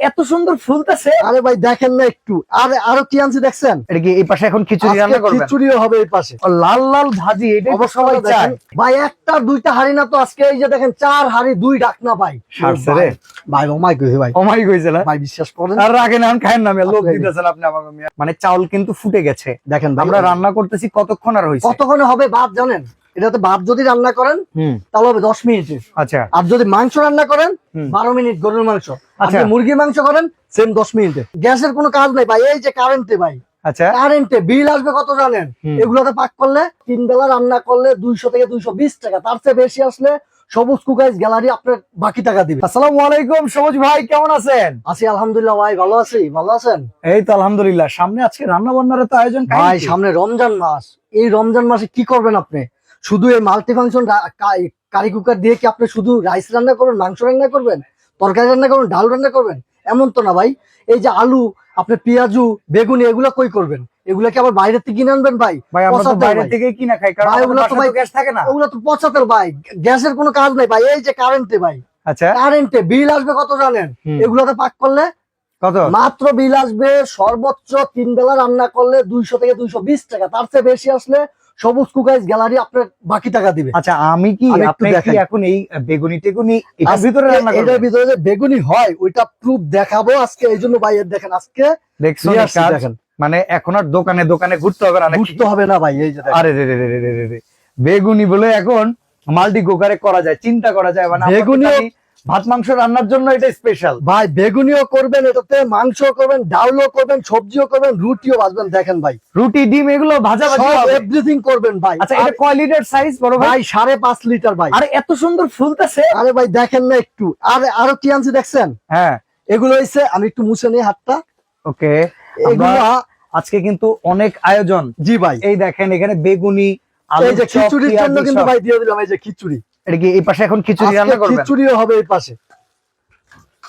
এত সুন্দর ফুলতেছে। আরে ভাই দেখেন না একটু, আরো কি আনছি দেখছেন? এটা কি এই পাশে এখন খিচুড়ি রান্না করবেন? খিচুড়িও হবে এই পাশে, লাল লাল ভাজি, এটা তো সবাই চায় ভাই। একটা দুইটা হাড়ি না তো আজকে এই যে দেখেন 4 হাড়ি 2 ডাকনা ভাই। সারছে রে ভাই ওমাই কইছে ভাই, ওমাই কইছে না ভাই, বিশ্বাস করেন। আর রাখেন এখন খায়েন না, লোক দিতেছেন আপনি আমাকে। মানে চাউল কিন্তু ফুটে গেছে, দেখেন আমরা রান্না করতেছি কতক্ষণ আর হইছে? কতক্ষণে হবে ভাত জানেন? এটাতে ভাত যদি রান্না করেন তাহলে হবে 10 মিনিটে। আচ্ছা, আর যদি মাংস রান্না করেন 12 মিনিট গরুর মাংস। আচ্ছা, মুরগির মাংস করেন সেম 10 মিনিটে। গ্যাসের কোনো কাজ নাই ভাই, এই যে কারেন্টে ভাই। আচ্ছা, কারেন্টে বিল আসবে কত জানেন? এগুলোতে পাক করলে 3 বেলা রান্না করলে 200 থেকে 220 টাকা। তার চেয়ে বেশি আসলে সবুজ কুকাইজ গ্যালারি আপনার বাকি টাকা দিবে। আসসালামু আলাইকুম সবুজ ভাই, কেমন আছেন? আছি আলহামদুলিল্লাহ ভাই, ভালো আছি। ভালো আছেন? এই তো আলহামদুলিল্লাহ। সামনে আজকে রান্না বান্নার তো আয়োজন ভাই, সামনে রমজান মাস। এই রমজান মাসে কি করবেন আপনি? শুধু এই মাল্টি ফাংশন কারি কুকার দিয়ে কি আপনি শুধু রাইস রান্না করবেন, মাংস রান্না করবেন, তরকারি রান্না করবেন, ডাল রান্না করবেন? এমন তো না ভাই। এই যে আলু, আপনি পেঁয়াজু, বেগুনি, এগুলো কই করবেন? এগুলা কি আবার বাইরে থেকে কিনে আনবেন ভাই? ভাই আমরা তো বাইরে থেকে কিনা খাই, কারণ ওগুলো তো ভাই গ্যাস থাকে না। ওগুলো তো পচা তেল ভাই, গ্যাসের কোনো কাজ নাই ভাই। এই যে কারেন্টে ভাই, আচ্ছা, কারেন্টে বিল আসবে কত জানেন? এগুলোতে পাক করলে কত? মাত্র বিল আসবে সর্বোচ্চ 3 বেলা রান্না করলে 200 থেকে 220 টাকা। তার চেয়ে বেশি আসলে সবুজ কুকাইজ গ্যালারি আপনার বাকি টাকা দিবে। আচ্ছা, আমি কি আপনি কি এখন এই বেগুনি টেগুনি এটার ভিতরে রান্না করবেন? এটার ভিতরে যে বেগুনি হয় ওইটা প্রুফ দেখাবো আজকে। এই জন্য ভাই দেখেন আজকে দেখছেন দেখেন, মানে এখন আর দোকানে দোকানে ঘুরতে হবে না, ঘুরতে হবে না ভাই। এই যে আরে রে রে রে রে রে, বেগুনি বলে এখন মাল্টি কুকারে করা যায়, চিন্তা করা যায়। মানে বেগুনি ভাত মাংস রান্নার জন্য এটা স্পেশাল ভাই। বেগুনিও করবেন, এটাতে মাংসও করবেন, ডাউলও করবেন, সবজিও করবেন, রুটিও ভাজবেন। দেখেন ভাই, রুটি ডিম এগুলো ভাজা ভাজা এভরিথিং করবেন ভাই। আচ্ছা, এটা কয় লিটার সাইজ বড় ভাই? 5.5 লিটার ভাই। আরে এত সুন্দর ফুলতেছে। আরে ভাই দেখেন না একটু, আরো কি আনছি দেখছেন? হ্যাঁ, এগুলো হইছে, আমি একটু মুছে নিই হাতটা। ওকে, এগুলো আজকে কিন্তু অনেক আয়োজন। জি ভাই, এই দেখেন এখানে বেগুনি, এই যে খিচুড়ির জন্য কিন্তু ভাই দিয়ে দিলাম। এই যে খিচুড়ি, এটা কি এই পাশে এখন খিচুড়ি রান্না করবেন? খিচুড়িও হবে এই পাশে,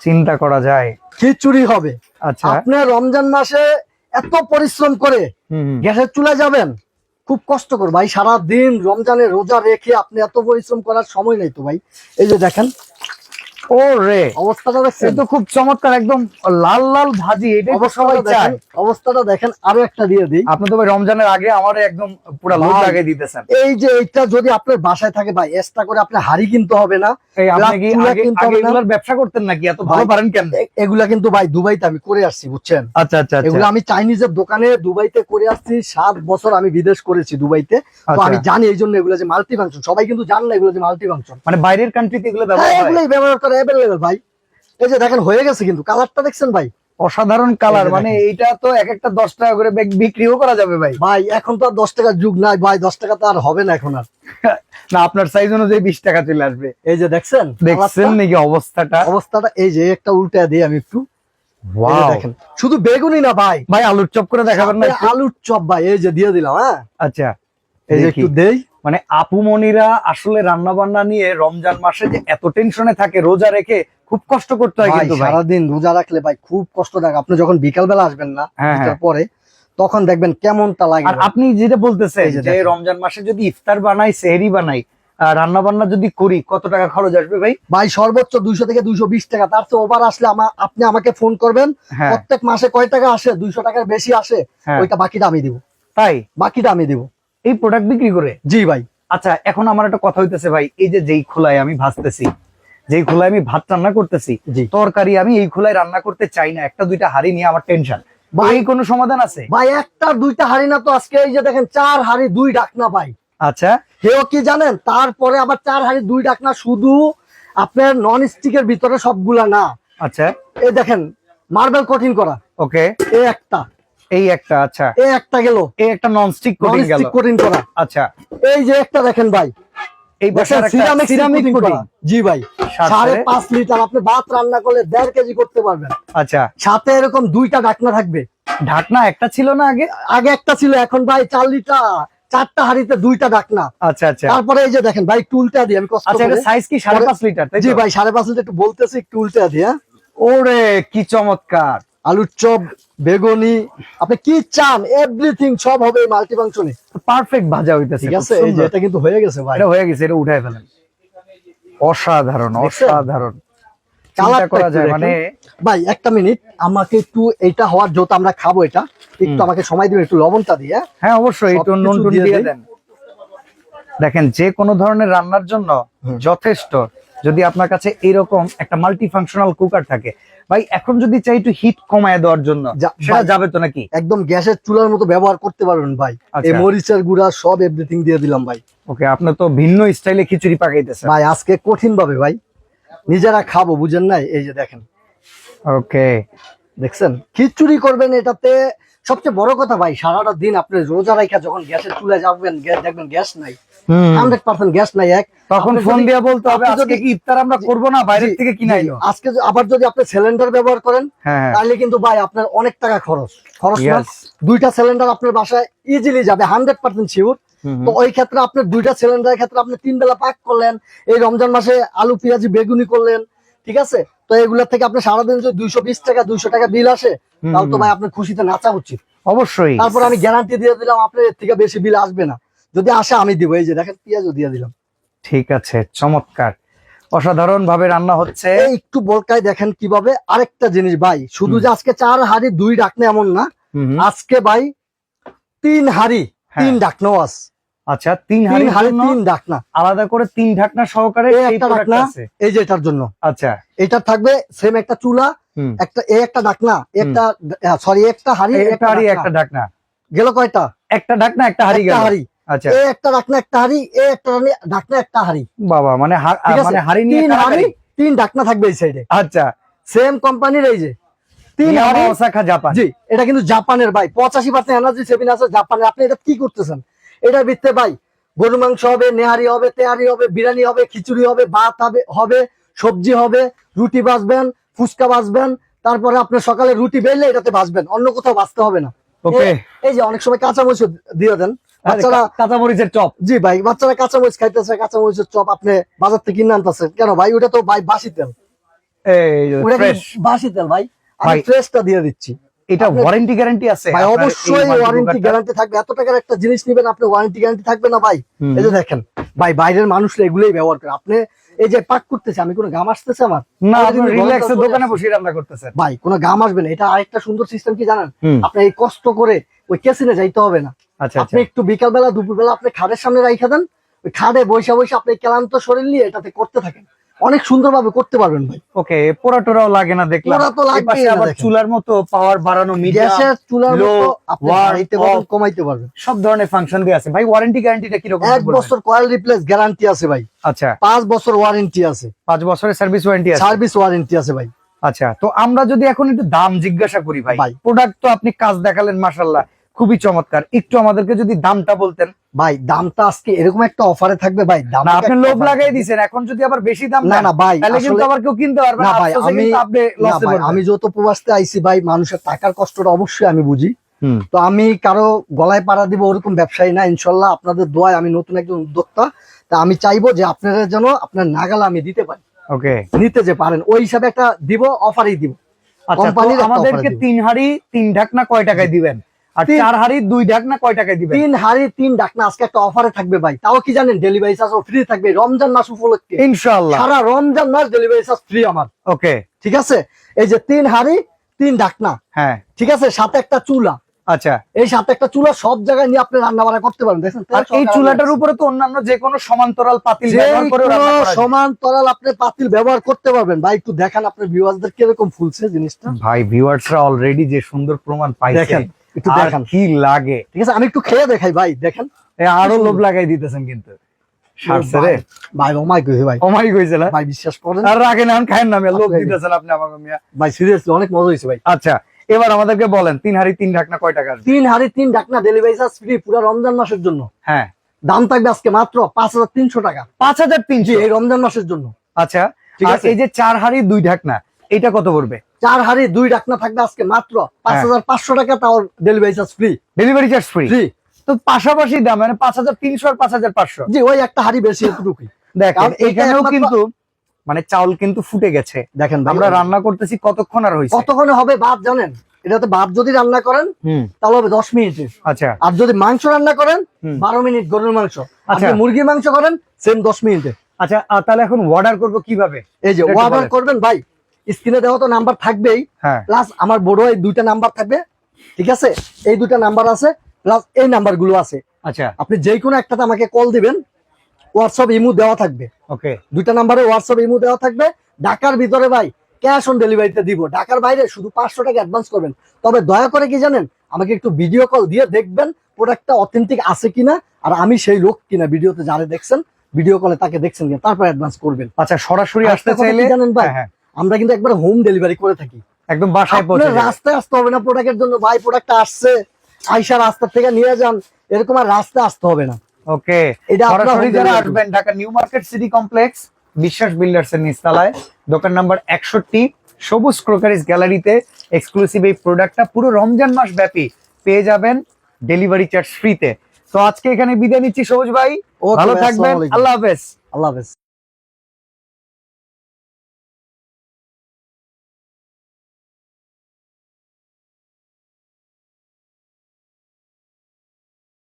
চিন্তা করা যায়, খিচুড়ি হবে। আচ্ছা, আপনি রমজান মাসে এত পরিশ্রম করে গ্যাসের চুলায় যাবেন, খুব কষ্ট করে ভাই। সারা দিন রমজানে রোজা রেখে আপনি এত পরিশ্রম করার সময় নেই তো ভাই। এই যে দেখেন, ও রে, অবস্থাটা দেখছেন? তো খুব চমৎকার, একদম লাল লাল ভাজি। এটা সবাই চায়। অবস্থাটা দেখেন। আরো একটা দিয়ে দিই। আপনি তো ভাই রমজানের আগে আমারে একদম পুরো লোড লাগিয়ে দিতেছেন। এই যে এইটা যদি আপনার বাসায় থাকে ভাই, এক্সট্রা করে আপনি হাড়ি কিনতে হবে না। এই আপনি কি আগে এগুলার ব্যবসা করতেন নাকি? এত ভালো পারেন কেন? এগুলা কিন্তু ভাই দুবাইতে আমি করে আসছি, বুঝছেন? আচ্ছা আচ্ছা, এগুলো আমি চাইনিজের দোকানে দুবাইতে করে আসছি। 7 বছর আমি বিদেশ করেছি দুবাইতে, তো আমি জানি। এই জন্য এগুলো যে মাল্টি ফাংশন, সবাই কিন্তু জান না এগুলো যে মাল্টি ফাংশন। মানে বাইরের কান্ট্রিতে এগুলো ব্যবহার হয়, এগুলোই ব্যবহার করে অ্যাভেলেবল ভাই। এই যে দেখেন হয়ে গেছে, কিন্তু কালারটা দেখছেন ভাই? অসাধারণ কালার। মানে এইটা তো এক একটা 10 টাকা করে বিক্রিও করা যাবে ভাই। ভাই এখন তো আর 10 টাকার যুগ নাই ভাই, 10 টাকা তো আর হবে না এখন আর। না, আপনার সাইজ অনুযায়ী 20 টাকা চলে আসবে। এই যে দেখছেন নাকি অবস্থাটা? এই যে একটা উল্টা দিই আমি একটু। দেখেন, শুধু বেগুনি না ভাই, ভাই আলুর চপ করে দেখাবেন না? আলুর চপ ভাই, এই যে দিয়ে দিলাম। হ্যাঁ, আচ্ছা, এই যে একটু দেই। মানে আপু মনিরা আসলে রান্না বান্না নিয়ে রমজান মাসে যে এত টেনশনে থাকে, রোজা রেখে খুব কষ্ট করতে হয় কিন্তু ভাই। সারাদিন রোজা রাখলে ভাই খুব কষ্ট লাগে। আপনি যখন বিকাল বেলা আসবেন না পরে, তখন দেখবেন কেমনটা লাগে। আর আপনি যেটা বলতেছেন যে রমজান মাসে যদি ইফতার বানাই, সেহরি বানাই, রান্না বান্না যদি করি, কত টাকা খরচ আসবে ভাই? ভাই সর্বোচ্চ 200 থেকে 220 টাকা। তার চেয়ে ওভার আসলে আপনি আমাকে ফোন করবেন। প্রত্যেক মাসে কয় টাকা আসে? 200 টাকার বেশি আসে, ওইটা বাকিটা আমি দিব। তাই বাকিটা আমি দিব এই প্রোডাক্ট বিক্রি করে? জি ভাই। আচ্ছা, এখন আমার একটা কথা হইতেছে ভাই, এই যে যেই খোলায় আমি ভাজতেছি, যেই খোলায় আমি ভাত রান্না করতেছি, তরকারি আমি এই খোলায় রান্না করতে চাই না, একটা দুইটা হাড়ি নিয়ে আমার টেনশন ভাই, কোনো সমাধান আছে ভাই? একটা দুইটা হাড়ি না তো আজকে এই যে দেখেন 4 হাড়ি 2 ডাকনা ভাই। আচ্ছা, কেউ কি জানেন? তারপরে আবার 4 হাড়ি 2 ডাকনা, শুধু আপনার নন স্টিকের ভিতরে সবগুলা না। আচ্ছা, এই দেখেন মার্বেল কোটিং করা। ওকে, এই একটা আচ্ছা, এই একটা গেল, এই একটা ননস্টিক কোটিং করা। আচ্ছা, এই যে একটা দেখেন ভাই, এই সিরামিক কোটিং। জি ভাই, 5.5 লিটার আপনি ভাত রান্না করলে 1.5 কেজি করতে পারবেন। আচ্ছা, সাথে এরকম 2টা ঢাকনা থাকবে। ঢাকনা একটা ছিল না আগে? আগে একটা ছিল, এখন ভাই 4 লিটার 4টা হাড়িতে 2টা ঢাকনা। আচ্ছা আচ্ছা, তারপরে এই যে দেখেন ভাই, টুলটা দিয়ে আমি কষ্ট করে। সাইজ কি 5.5 লিটার? জি ভাই, 5.5 লিটার একটু বলতেছি, একটু উল্টা দিয়ে। ওরে কি চমৎকার! আলুর চপ, বেগুনি, আপনি কি চান এভরিথিং সব হবে এই মাল্টি ফাংশনে। পারফেক্ট ভাজা হইতেছে। ঠিক আছে, এই যে এটা কিন্তু হয়ে গেছে ভাই। এটা হয়ে গেছে, এটা উঠায় ফেলেন। অসাধারণ অসাধারণ। চিন্তা কালারটা করা একটু যায় দেখেন। মানে ভাই একটা মিনিট, আমাকে একটু এটা হওয়ার যত আমরা খাবো এটা একটু আমাকে সময় দিবেন, একটু লবণটা দিয়ে। হ্যাঁ অবশ্যই একটু সবকিছু নুন টুন দিয়ে দিয়ে দিই। দেন। দেখেন যে কোনো ধরনের রান্নার জন্য যথেষ্ট যদি আপনার কাছে এরকম একটা মাল্টি ফাংশনাল কুকার থাকে ভাই, এখন যদি চাই একটু হিট কমায় দেওয়ার জন্য সেটা ভাই, যাবে তো নাকি? একদম গ্যাসের চুলার মতো ব্যবহার করতে পারবেন ভাই। আচ্ছা। এই মরিচের গুঁড়া সব এভরিথিং দিয়ে দিলাম ভাই। ওকে, আপনি তো ভিন্ন স্টাইলে খিচুড়ি পাকাইতেছেন। ভাই আজকে কঠিন ভাবে ভাই, নিজেরা খাবো বুঝেন নাই, এই যে দেখেন ওকে, দেখছেন খিচুড়ি করবেন। এটাতে সবচেয়ে বড় কথা ভাই, সারাটা দিন আপনি রোজা রাখা যখন গ্যাসের চুলায় যাবেন, দেখবেন গ্যাস নাই, 100% গ্যাস নাই। তখন আপনি ফোন যদি- দিয়ে বলতে হবে আপনি আজকে যদি- কি ইফতার আমরা করব না, বাইরের জি, থেকে কিনে জি, আইলো। আজকে আবার যদি আপনি সিলিন্ডার ব্যবহার করেন হ্যাঁ তাহলে কিন্তু ভাই আপনার অনেক টাকা খরচ না। Yes. 2টা সিলিন্ডার আপনার বাসায় ইজিলি যাবে, 100% শিওর। তো ওই ক্ষেত্রে আপনি 2টা সিলিন্ডারের ক্ষেত্রে আপনি 3 বেলা পাক করলেন, এই রমজান মাসে আলু পেঁয়াজি বেগুনি করলেন, ঠিক আছে? তো এগুলোর থেকে আপনি সারাদিন যদি 220 টাকা 200 টাকা বিল আসে, তাহলে তো ভাই আপনার খুশিতে নাচা উচিত। অবশ্যই। তারপর আমি গ্যারান্টি দিয়ে দিলাম আপনার এর থেকে বেশি বিল আসবে না, যদি আসে আমি দিব। এই যে দেখেন পেঁয়াজও দিয়ে দিলাম। ঠিক আছে, চমৎকার, অসাধারণ ভাবে রান্না হচ্ছে। এই একটু বলকায় দেখেন কিভাবে। আরেকটা জিনিস ভাই, শুধু যে আজকে 4 হাঁড়ি 2 ডাকনা এমন না, আজকে ভাই 3 হাঁড়ি 3 ডাকনাও আছে। আচ্ছা, 3 3 হাঁড়ি হাঁড়ি 3 ডাকনা, আলাদা করে 3 ঢাকনা সহকারে এই এই একটা প্রোডাক্ট ডাকনা, আছে। এই যে এটার জন্য। আচ্ছা, এটা থাকবে সেম একটা চুলা, একটা এই একটা ডাকনা, একটা সরি একটা হাঁড়ি একটা হাঁড়ি ডাকনা। একটা ঢাকনা গেল কয়টা? একটা ঢাকনা একটা হাঁড়ি একটা গেল। হাঁড়ি। আচ্ছা, এই একটা ডাকনা একটা হাঁড়ি, এই একটা ডাকনা একটা হাঁড়ি। বাবা মানে ঠিক আছে? মানে হাঁড়ি নিয়ে 3 হাঁড়ি হাঁড়ি। 3 ডাকনা থাকবে এই সাইডে, আচ্ছা, সেম কোম্পানির। এই যে 3 হাঁড়ি। Yamaha Osaka Japan. জি, এটা কিন্তু জাপানের ভাই, 85% এনার্জি সেভিং আছে জাপানের। আপনি এটা কি করতেছেন? এটার ভিতরে ভাই গরু মাংস হবে, নেহারি হবে, তেহারি হবে, বিরিয়ানি হবে, খিচুড়ি হবে, ভাত হবে, সবজি হবে, রুটি ভাজবেন, ফুচকা ভাজবেন, তারপরে আপনি সকালে রুটি বেললে এটাতে ভাজবেন, অন্য কোথাও ভাজতে হবে না। ওকে। এই যে অনেক সময় কাঁচামরিচ দিয়ে দেন বাচ্চারা। কাঁচামরিচের চপ। জি ভাই, বাচ্চারা কাঁচামরিচ খাইতেছে, কাঁচামরিচের চপ আপনি বাজার থেকে কিনে আনতেছেন কেন ভাই? ওটা তো ভাই বাসি তেল, এই ওটা ফ্রেশ বাসি তেল ভাই, আমি ভাই, ফ্রেশটা দিয়ে দিচ্ছি। এটা ওয়ারেন্টি গ্যারান্টি আছে ভাই আপনার এই অবশ্যই মাল্টি ওয়ারেন্টি কুকারটা? গ্যারান্টি থাকবে। এত টাকার একটা জিনিস নিবেন আপনি, ওয়ারেন্টি গ্যারান্টি থাকবে না ভাই? এই যে দেখেন ভাই, বাইরের মানুষরা এগুলোই ব্যবহার করে। আপনি এই যে পাক করতেছে, আমি কোনো গাম আসতেছে আমার না, আমার আপনি কিন্তু রিল্যাক্সে গরমটা দোকানে চলে বসে রান্না করতেছেন। আসছে। ভাই কোনো গাম আসবে না। এটা আরেকটা সুন্দর সিস্টেম কি জানেন? হুম। আপনি এই কষ্ট করে ওই কেসিনে যাইতে হবে না। আচ্ছা, আপনি একটু বিকাল বেলা দুপুর বেলা আপনি খাটের সামনে রাইখা দেন, ওই খাটে বসে বসে আপনি ক্লান্ত শরীর নিয়ে এটাতে করতে থাকেন, অনেক সুন্দরভাবে করতে পারবেন ভাই। ওকে, পোড়া টোরাও লাগে না দেখলাম। পোড়া তো এই লাগবেই পাশে না আবার দেখেন। চুলার মতো পাওয়ার বাড়ানো, মিডিয়াম, গ্যাসের চুলার লো, মতো আপনি ওয়ার্ম, বাড়াইতে পারবেন, অফ, কমাইতে পারবেন। সব ধরনের ফাংশন দিয়ে আছে ভাই। ওয়ারেন্টি গ্যারান্টিটা কি রকম? 1 বছর কয়েল রিপ্লেস গ্যারান্টি আছে ভাই, আচ্ছা, 5 বছর ওয়ারেন্টি আছে, 5 বছরের সার্ভিস ওয়ারেন্টি আছে। সার্ভিস ওয়ারেন্টি আছে ভাই। আচ্ছা, তো আমরা যদি এখন একটু দাম জিজ্ঞাসা করি ভাই, ভাই। প্রোডাক্ট তো আপনি কাজ দেখালেন মাশাআল্লাহ, খুবই চমৎকার, একটু আমাদেরকে যদি দামটা বলতেন। ভাই দামটা আজকে এরকম একটা অফারে থাকবে ভাই, দাম না, আপনি লোভ লাগাই দিয়েছেন, এখন যদি আবার বেশি দাম না দেন, না ভাই, তাহলে কিন্তু আসলে- আবার কেউ কিনতে পারবে না না ভাই, আফসোসে কিন্তু আপনি না লসে ভাই, পড়বেন। আমি যত প্রবাসতে আইছি ভাই, মানুষের টাকার কষ্টটা অবশ্যই আমি বুঝি। হুম। তো আমি কারো গলায় পাড়া দিব ওরকম ব্যবসায়ী না, ইনশাল্লাহ আপনাদের দোয়ায় আমি নতুন একজন উদ্যোক্তা। তা আমি চাইবো যে আপনারা যেন আপনার নাগাল আমি দিতে পারি, ওকে, নিতে যে পারেন ওই হিসাবে একটা দিব, অফারই দিব। আচ্ছা, তো কোম্পানির একটা আমাদেরকে offer দিব। 3 হাঁড়ি 3 ঢাকনা কয় টাকায় দিবেন, আর 4 হাঁড়ি 2 ঢাকনা কয় টাকায় দিবেন? 3 হাঁড়ি 3 ডাকনা আজকে একটা অফারে থাকবে ভাই, তাও কি জানেন? ডেলিভারি চার্জ ফ্রি থাকবে রমজান মাস উপলক্ষে। ইনশাআল্লাহ। সারা রমজান মাস ডেলিভারি চার্জ ফ্রি আমার। ওকে, ঠিক আছে? এই যে 3 হাঁড়ি 3 ডাকনা, হ্যাঁ, ঠিক আছে, সাথে একটা চুলা। আচ্ছা, এই সাথে একটা চুলা সব জায়গায় নিয়ে আপনি রান্না বান্না করতে পারেন। দেখেন আর এই চুলাটার উপরে তো অন্যান্য যে কোনো সমান্তরাল পাতিল ব্যবহার করে রান্না করা যায়। সমান্তরাল আপনি পাতিল ব্যবহার করতে পারবেন ভাই। একটু দেখান আপনার ভিউয়ারদের কিরকম ফুলছে জিনিসটা। ভাই, ভিউয়ার্সরা অলরেডি যে সুন্দর প্রমাণ পাইছে, দেখেন, একটু আর দেখান। কি লাগে। ঠিক আছে, আমি একটু খেয়ে দেখাই ভাই, দেখেন। আরো লোভ লাগাই দিতেছেন কিন্তু। সারছে রে ভাই, ওমাই কইছে ভাই, ওমাই কইছিল। ভাই বিশ্বাস করেন আর রাগে না, খায়েন না, লোভ আপনি- দিতেছেন আপনি আমাকে মিয়া। ভাই, সিরিয়াসলি অনেক মজা হয়েছে ভাই। আচ্ছা, এবার আমাদেরকে বলেন 3 হাঁড়ি 3 ঢাকনা কয় টাকা আসবে? 3 হাঁড়ি 3 ডাকনা ডেলিভারি চার্জ ফ্রি পুরো রমজান মাসের জন্য। হ্যাঁ, দাম থাকবে আজকে মাত্র 5300 টাকা। 5300। এই রমজান মাসের জন্য। আচ্ছা, ঠিক আর আছে। এই যে 4 হাঁড়ি 2 ঢাকনা, এটা কত পড়বে? 4 হাঁড়ি 2 ডাকনা থাকবে আজকে মাত্র 5500 টাকা, তাও delivery charge free. Delivery charge free. Free. তো পাশাপাশি দাম মানে 5300 আর 5500। জি, ওই একটা হাঁড়ি বেশি এতটুকুই। দেখেন কারণ এটা এখানেও একমাত্র- কিন্তু মানে চাউল কিন্তু ফুটে গেছে। দেখেন ভাই, আমরা রান্না করতেছি কতক্ষণ আর হইছে? কতক্ষণে হবে ভাত জানেন? এটাতে ভাত যদি রান্না করেন হুম, তাহলে হবে 10 মিনিটে। আচ্ছা, আর যদি মাংস রান্না করেন হুম। 12 মিনিট গরুর মাংস। আর আচ্ছা। যদি মুরগির মাংস করেন সেম 10 মিনিটে। আচ্ছা, তাহলে এখন অর্ডার করব কিভাবে? এই যে একটু অর্ডার বলেন। করবেন ভাই, স্ক্রিনে দেওয়া তো নাম্বার থাকবেই, হ্যাঁ প্লাস আমার বড় এই দুইটা নাম্বার থাকবে, ঠিক আছে? এই দুইটা নাম্বার আছে, প্লাস এই নাম্বারগুলো আছে। আচ্ছা আপনি যে কোনো একটাতে আমাকে কল দিবেন, হোয়াটসঅ্যাপ ইমো দেওয়া থাকবে। ওকে দুইটা নাম্বারে হোয়াটসঅ্যাপ ইমো দেওয়া থাকবে। ঢাকার ভিতরে ভাই ক্যাশ অন ডেলিভারিতে দিব, ঢাকার বাইরে শুধু 500 টাকা অ্যাডভান্স করবেন। তবে দয়া করে কি জানেন, আমাকে একটু ভিডিও কল দিয়ে দেখবেন প্রোডাক্টটা অথেন্টিক আছে কিনা, আর আমি সেই লোক কিনা ভিডিওতে যারা দেখছেন, ভিডিও কলে তাকে দেখছেন কিনা, তারপর অ্যাডভান্স করবেন। আচ্ছা সরাসরি আসতে আরেকটা কথা চাইলে কি জানেন ভাই, হ্যাঁ, হ্যাঁ, আমরা কিন্তু একবার হোম ডেলিভারি করে থাকি। একদম বাসায় আপনার পৌঁছে যাবে। রাস্তায় আসতে হবে না প্রোডাক্টের জন্য, ভাই প্রোডাক্টটা আসছে আইসা রাস্তা থেকে নিয়ে যান, এরকম আর রাস্তায় আসতে হবে না। ওকে এটা আপনার সরাসরি home যারা delivery। আসবেন Dhaka new market city complex বিশ্বাস বিল্ডার্স এর নিচতলায় দোকান নাম্বার 61 সবুজ ক্রোকারিজ গ্যালারিতে এক্সক্লুসিভ এই প্রোডাক্টটা পুরো রমজান মাস ব্যাপী পেয়ে যাবেন ডেলিভারি চার্জ ফ্রিতে। তো আজকে এখানে বিদায় নিচ্ছি সবুজ ভাই, Okay ভালো ভাই, থাকবেন, আসসালামু আলাইকুম। আল্লাহ হাফেজ। আল্লাহ হাফেজ।